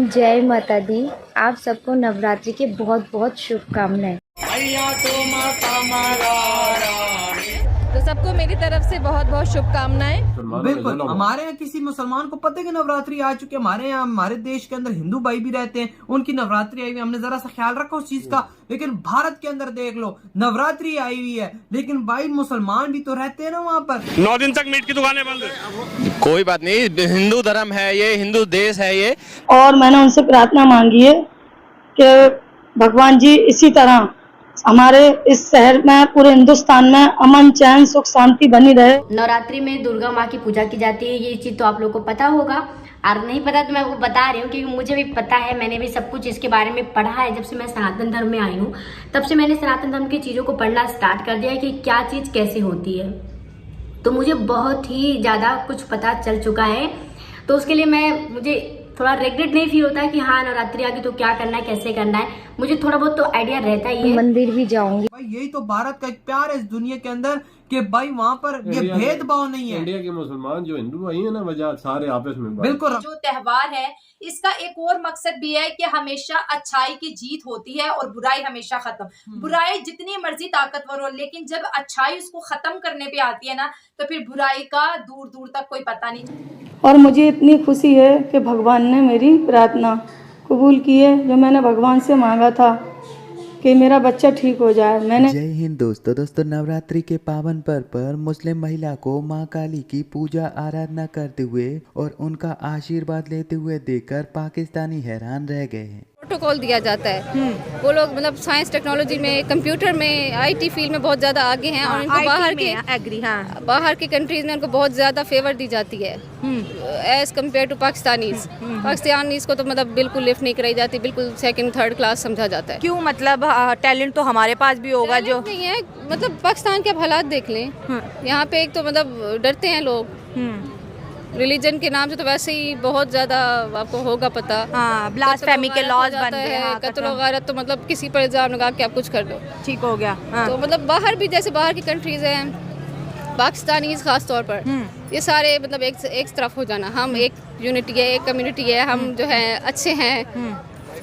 जय माता दी। आप सबको नवरात्रि की बहुत बहुत शुभकामनाएं। तो सबको मेरी तरफ से बहुत बहुत शुभकामनाएं। बिल्कुल, हमारे यहाँ किसी मुसलमान को पता है कि नवरात्रि आ चुकी है। हमारे यहाँ हमारे देश के अंदर हिंदू भाई भी रहते हैं, उनकी नवरात्रि आई हुई, हमने जरा सा ख्याल रखा उस चीज का। लेकिन भारत के अंदर देख लो, नवरात्रि आई हुई है, लेकिन भाई मुसलमान भी तो रहते हैं ना वहाँ पर। 9 दिन तक मीट की दुकानें बंद है। कोई बात नहीं, हिंदू धर्म है ये, हिंदू देश है ये। और मैंने उनसे प्रार्थना मांगी है कि भगवान जी इसी तरह हमारे इस शहर में, पूरे हिंदुस्तान में अमन चैन सुख शांति बनी रहे। नवरात्रि में दुर्गा माँ की पूजा की जाती है, ये चीज़ तो आप लोगों को पता होगा, और नहीं पता तो मैं वो बता रही हूँ क्योंकि मुझे भी पता है। मैंने भी सब कुछ इसके बारे में पढ़ा है। जब से मैं सनातन धर्म में आई हूँ तब से मैंने सनातन धर्म की चीज़ों को पढ़ना स्टार्ट कर दिया है कि क्या चीज़ कैसे होती है। तो मुझे बहुत ही ज़्यादा कुछ पता चल चुका है। तो उसके लिए मुझे थोड़ा रिग्रेट नहीं फील होता है कि हाँ नवरात्रि आ गई तो क्या करना है, कैसे करना है। मुझे थोड़ा बहुत तो आइडिया रहता ही है। मंदिर भी जाऊंगी। भाई यही तो भारत का एक प्यार है इस दुनिया के अंदर कि भाई वहाँ पर ये भेदभाव नहीं है। इंडिया के मुसलमान जो हिंदू भाई है ना, वजह सारे आपस में बिल्कुल। जो त्योहार है इसका एक और मकसद भी है कि हमेशा अच्छाई की जीत होती है और बुराई हमेशा खत्म। बुराई जितनी मर्जी ताकतवर हो, लेकिन जब अच्छाई उसको खत्म करने पे आती है ना, तो फिर बुराई का दूर दूर तक कोई पता नहीं। और मुझे इतनी खुशी है कि भगवान ने मेरी प्रार्थना कबूल की है, जो मैंने भगवान से मांगा था कि मेरा बच्चा ठीक हो जाए। मैंने जय हिंद दोस्तों नवरात्रि के पावन पर्व पर मुस्लिम महिला को मां काली की पूजा आराधना करते हुए और उनका आशीर्वाद लेते हुए देखकर पाकिस्तानी हैरान रह गए हैं। प्रोटोकॉल दिया जाता है। वो लोग मतलब साइंस टेक्नोलॉजी में, कंप्यूटर में, आईटी फील्ड में बहुत ज़्यादा आगे हैं और इनको बाहर के कंट्रीज में उनको बहुत ज़्यादा फेवर दी जाती है एज कम्पेयर टू पाकिस्तानीज को तो मतलब बिल्कुल लिफ्ट नहीं कराई जाती, बिल्कुल सेकंड थर्ड क्लास समझा जाता है। क्यों? मतलब टैलेंट तो हमारे पास भी होगा जो नहीं है। मतलब पाकिस्तान के हालात देख लें, यहाँ पे एक तो मतलब डरते हैं लोग रिलीजन के नाम से, तो वैसे ही बहुत ज्यादा आपको होगा पता। ब्लास्फेमी के लॉज बन गए हैं, कत्ल वगैरह, तो मतलब किसी पर इल्जाम लगा के आप कुछ कर दो ठीक हो गया। तो मतलब बाहर भी, जैसे बाहर की कंट्रीज हैं, पाकिस्तानीज खास तौर पर, ये सारे मतलब एक तरफ हो जाना। हम एक यूनिटी है, एक कम्युनिटी है, हम जो है अच्छे हैं,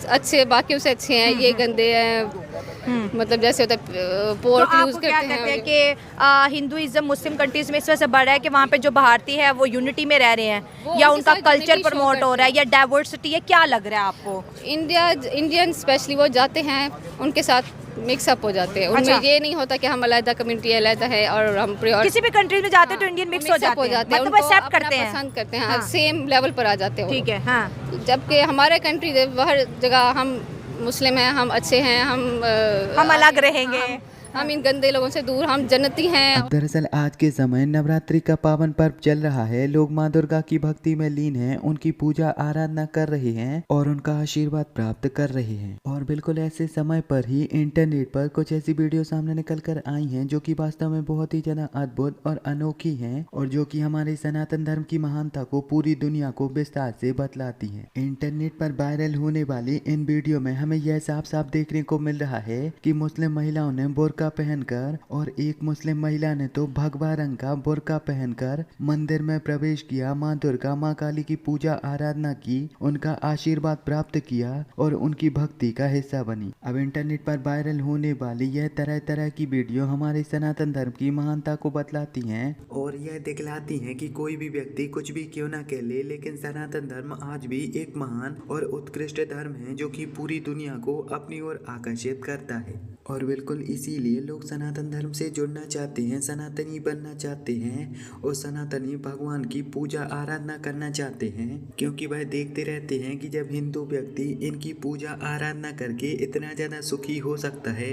अच्छे बाकियों से अच्छे हैं, ये गंदे हैं। मतलब जैसे होता है पोर्क यूज करते हैं कि हिंदुइज्म मुस्लिम कंट्रीज में इस वजह से बढ़ रहा है कि वहाँ पे जो भारतीय है वो यूनिटी में रह रहे हैं, या उनका कल्चर प्रमोट हो रहा है, या डाइवर्सिटी है, क्या लग रहा है आपको? इंडियन स्पेशली वो जाते हैं, उनके साथ मिक्सअप हो जाते हैं। उनमें ये नहीं होता कि हम अलग कम्युनिटी अलग है और हम किसी भी कंट्री में जाते हैं तो इंडियन मिक्स हो जाते हैं, मतलब एक्सेप्ट करते हैं, पसंद करते हैं, सेम लेवल पर आ जाते हैं। ठीक है। जबकि हमारे कंट्री हर जगह हम मुस्लिम हैं, हम अच्छे हैं, हम अलग रहेंगे, हम इन गंदे लोगों से दूर, हम जन्नती हैं। दरअसल आज के समय नवरात्रि का पावन पर्व चल रहा है। लोग मां दुर्गा की भक्ति में लीन हैं, उनकी पूजा आराधना कर रहे हैं और उनका आशीर्वाद प्राप्त कर रहे हैं। और बिल्कुल ऐसे समय पर ही इंटरनेट पर कुछ ऐसी वीडियो सामने निकल कर आई हैं जो कि वास्तव में बहुत ही ज्यादा अद्भुत और अनोखी हैं और जो कि हमारे सनातन धर्म की महानता को पूरी दुनिया को विस्तार से बतलाती है। इंटरनेट पर वायरल होने वाली इन वीडियो में हमें यह साफ साफ देखने को मिल रहा है कि मुस्लिम महिलाओं ने बुर्का पहनकर और एक मुस्लिम महिला ने तो भगवा रंग का बुर्का पहनकर मंदिर में प्रवेश किया, मां दुर्गा मां काली की पूजा आराधना की, उनका आशीर्वाद प्राप्त किया और उनकी भक्ति का हिस्सा बनी। अब इंटरनेट पर वायरल होने वाली यह तरह तरह की वीडियो हमारे सनातन धर्म की महानता को बतलाती हैं और यह दिखलाती हैं कि कोई भी व्यक्ति कुछ भी क्यों ना कह ले, लेकिन सनातन धर्म आज भी एक महान और उत्कृष्ट धर्म है जो कि पूरी दुनिया को अपनी ओर आकर्षित करता है। और बिल्कुल इसीलिए लोग सनातन धर्म से जुड़ना चाहते हैं, सनातनी बनना चाहते हैं और सनातनी भगवान की पूजा आराधना करना चाहते हैं, क्योंकि वह देखते रहते हैं कि जब हिंदू व्यक्ति इनकी पूजा आराधना करके इतना ज़्यादा सुखी हो सकता है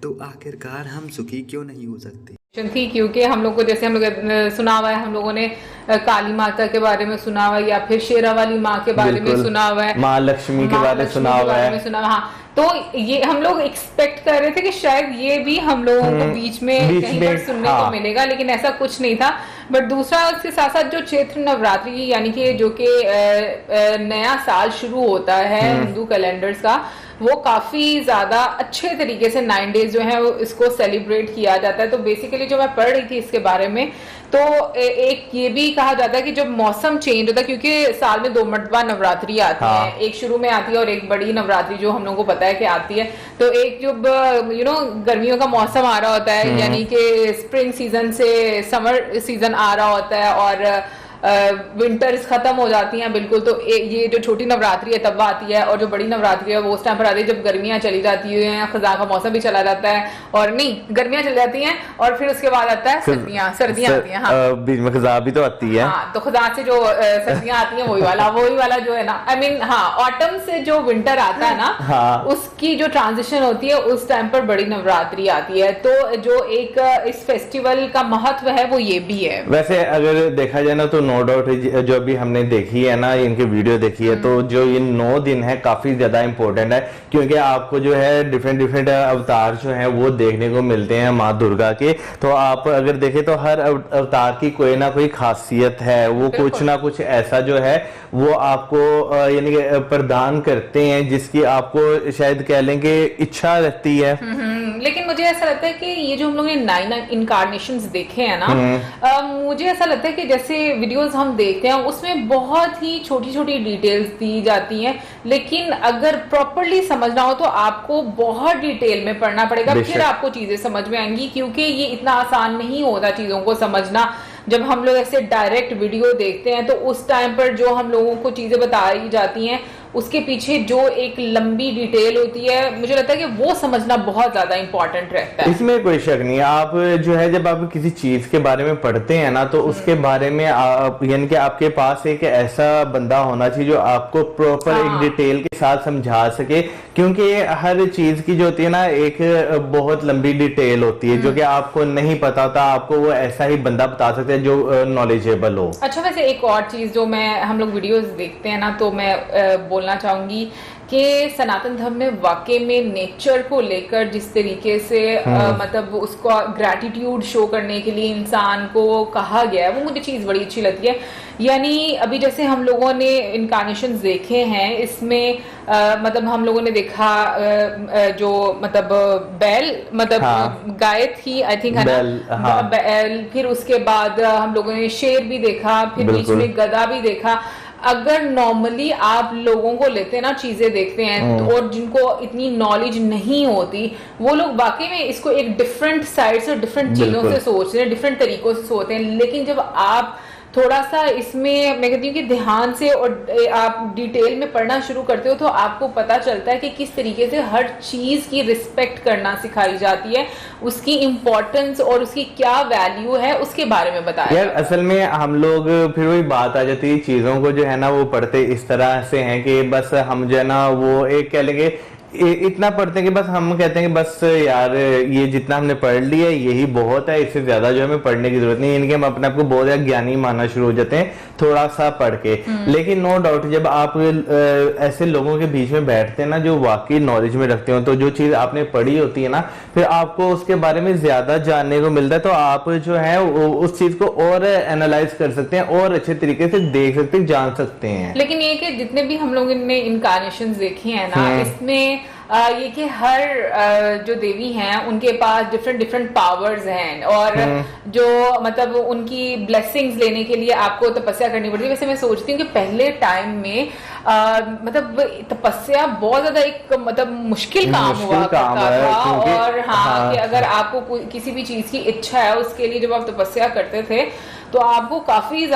तो आखिरकार हम सुखी क्यों नहीं हो सकते। थी क्योंकि हम लोग को, जैसे हम लोग सुना हुआ है, हम लोगों ने काली माता के बारे में सुना हुआ है या फिर शेरावाली माँ के बारे में सुना हुआ है, माँ लक्ष्मी के बारे में सुना हुआ है। हाँ, तो ये हम लोग एक्सपेक्ट कर रहे थे कि शायद ये भी हम लोगों को बीच में कहीं पर सुनने को मिलेगा, लेकिन ऐसा कुछ नहीं था। बट दूसरा, उसके साथ साथ जो चैत्र नवरात्रि यानी कि जो कि नया साल शुरू होता है हिंदू कैलेंडर्स का, वो काफी ज्यादा अच्छे तरीके से 9 डेज जो है वो इसको सेलिब्रेट किया जाता है। तो बेसिकली जो मैं पढ़ रही थी इसके बारे में, तो एक ये भी कहा जाता है कि जब मौसम चेंज होता है, क्योंकि साल में 2 मरतबा नवरात्रि आती है, एक शुरू में आती है और एक बड़ी नवरात्रि जो हम लोगों को पता है कि आती है। तो एक जब गर्मियों का मौसम आ रहा होता है, यानी कि स्प्रिंग सीजन से समर सीजन आ रहा होता है और विंटर्स खत्म हो जाती हैं बिल्कुल, तो ये जो छोटी नवरात्रि है तब आती है, और जो बड़ी नवरात्रि है वो उस टाइम पर आती है जब गर्मियां चली जाती हैं, खज़ां का मौसम भी चला जाता है, और नहीं गर्मियां चली जाती हैं और फिर उसके बाद आता है सर्दियां आती हैं। हाँ, बीच में खज़ां भी तो आती है। हाँ, तो खज़ां से जो सर्दियां आती हैं वही वाला जो है ना, आई मीन ऑटम से जो विंटर आता है ना, उसकी जो ट्रांजिशन होती है उस टाइम पर बड़ी नवरात्रि आती है। तो जो एक इस फेस्टिवल का महत्व है वो ये भी है। वैसे अगर देखा जाए ना तो नो डाउट जो अभी हमने देखी है ना, इनकी वीडियो देखी है, तो जो ये 9 दिन है काफी ज्यादा इंपॉर्टेंट है, क्योंकि आपको जो है डिफरेंट अवतार जो है वो देखने को मिलते हैं माँ दुर्गा के। तो आप अगर देखें तो हर अवतार की कोई ना कोई खासियत है, वो कुछ ना कुछ ऐसा जो है वो आपको यानी कि प्रदान करते हैं, जिसकी आपको शायद कह लें कि इच्छा रहती है। लेकिन मुझे ऐसा लगता है कि ये जो हम लोगों ने 9 इनकारनेशंस देखे हैं ना, मुझे ऐसा लगता है कि जैसे वीडियोस हम देखते हैं उसमें बहुत ही छोटी छोटी डिटेल्स दी जाती हैं, लेकिन अगर प्रॉपरली समझना हो तो आपको बहुत डिटेल में पढ़ना पड़ेगा, फिर आपको चीजें समझ में आएंगी, क्योंकि ये इतना आसान नहीं होता चीजों को समझना। जब हम लोग ऐसे डायरेक्ट वीडियो देखते हैं तो उस टाइम पर जो हम लोगों को चीजें बताई जाती हैं उसके पीछे जो एक लंबी डिटेल होती है, मुझे लगता है कि वो समझना बहुत ज्यादा इंपॉर्टेंट रहता है। इसमें कोई शक नहीं है। आप जो है जब आप किसी चीज के बारे में पढ़ते हैं ना, तो उसके बारे में आप यानी कि आपके पास एक ऐसा बंदा होना चाहिए जो आपको प्रॉपर एक डिटेल के साथ समझा सके, क्योंकि हर चीज की जो होती है ना एक बहुत लंबी डिटेल होती है जो कि आपको नहीं पता होता, आपको वो ऐसा ही बंदा बता सकता है जो नॉलेजेबल हो। अच्छा, वैसे एक और चीज जो हम लोग वीडियोस देखते हैं ना, तो मैं बोलना चाहूंगी कि सनातन धर्म में वाकई में नेचर को लेकर जिस तरीके से मतलब उसको ग्रैटिट्यूड शो करने के लिए इंसान को कहा गया है, वो मुझे चीज बड़ी अच्छी लगती है। यानी अभी जैसे हम लोगों ने इनकारनेशंस देखे हैं, इसमें मतलब हम लोगों ने देखा जो मतलब बैल मतलब गाय थी, आई थिंक है ना, बैल, फिर उसके बाद हम लोगों ने शेर भी देखा, फिर बीच में गधा भी देखा। अगर नॉर्मली आप लोगों को लेते हैं ना, चीजें देखते हैं तो, और जिनको इतनी नॉलेज नहीं होती, वो लोग वाकई में इसको एक डिफरेंट साइड से डिफरेंट चीजों से सोचते हैं, डिफरेंट तरीकों से सोचते हैं। लेकिन जब आप थोड़ा सा इसमें मैं कहती हूँ कि ध्यान से और आप डिटेल में पढ़ना शुरू करते हो तो आपको पता चलता है कि किस तरीके से हर चीज की रिस्पेक्ट करना सिखाई जाती है, उसकी इम्पोर्टेंस और उसकी क्या वैल्यू है उसके बारे में बताया। यार असल में हम लोग फिर वही बात आ जाती है, चीजों को जो है ना वो पढ़ते इस तरह से हैं कि बस हम जो है ना वो एक कह लेंगे इतना पढ़ते हैं कि बस हम कहते हैं कि बस यार ये जितना हमने पढ़ लिया यही बहुत है, इससे ज्यादा जो हमें पढ़ने की जरूरत नहीं, इनके हम अपने आप को बहुत ज्यादा ज्ञानी मानना शुरू हो जाते हैं थोड़ा सा पढ़ के। लेकिन नो डाउट जब आप ऐसे लोगों के बीच में बैठते हैं ना जो वाकई नॉलेज में रखते हो, तो जो चीज आपने पढ़ी होती है ना फिर आपको उसके बारे में ज्यादा जानने को मिलता है, तो आप जो है उस चीज को और एनालाइज कर सकते हैं और अच्छे तरीके से देख सकते हैं, जान सकते हैं। लेकिन ये कि जितने भी हम लोगों ने इनकारनेशंस देखी है ना, इसमें ये कि हर जो देवी हैं उनके पास डिफरेंट पावर्स हैं, और जो मतलब उनकी ब्लेसिंग्स लेने के लिए आपको तपस्या करनी पड़ती है। वैसे मैं सोचती हूँ कि पहले टाइम में मतलब तपस्या बहुत ज्यादा एक मतलब मुश्किल काम हुआ करता था, और कि अगर आपको किसी भी चीज की इच्छा है उसके लिए जब आप तपस्या करते थे तो आपको काफी